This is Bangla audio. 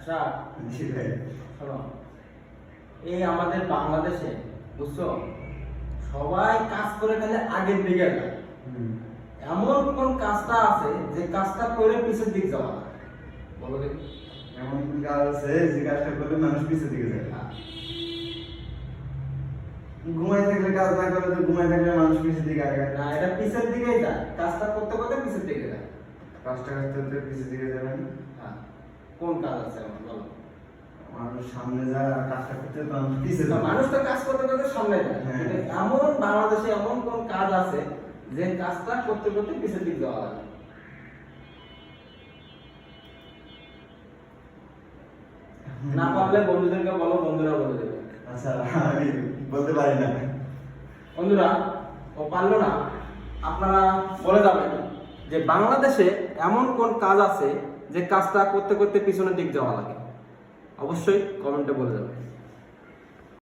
আচ্ছা জি ভাই। শোনো, এই আমাদের বাংলাদেশে বুঝছো সবাই কাজ করে গেলে আগের দিকে যায়। হুম। এমন কোন কাজটা আছে যে কাজটা করে পিছের দিক যাওয়া না? বলো দেখি। এমন কোন কাজ আছে যে কাজটা করলে মানুষ পিছের দিকে যায়? হ্যাঁ। ঘুমাই থাকলে কাজ না করলে তো ঘুমাই থাকলে মানুষ পিছের দিকে আগায়। না, এটা পিছের দিকেই যায়, কাজটা করতে করতে পিছের দিকে যায়। কাজটা করতে করতে পিছের দিকে যাবেন। হ্যাঁ, কোন কাজ আছে এমন বলো? মানুষ সামনে যায় আর কাজটা করতে করতে মানুষ পিছে না, যায়। মানুষ তো কাজ করতে করতে সামনে যায়, হ্যাঁ। কিন্তু এমন বাংলাদেশে এমন কোন কাজ আছে যে কাজটা করতে করতে পিছের দিক যাওয়া লাগে? না পারলে বন্ধুদেরকে বলো, বন্ধুরা বলে দেবে। আচ্ছা আমি বলতে পারি না। বন্ধুরা, ও পারলো না, আপনারা বলে যাবেন যে বাংলাদেশে এমন কোন কাজ আছে যে কাজটা করতে করতে পিছনের দিক যাওয়া লাগে। অবশ্যই কমেন্টে বলে যাবেন।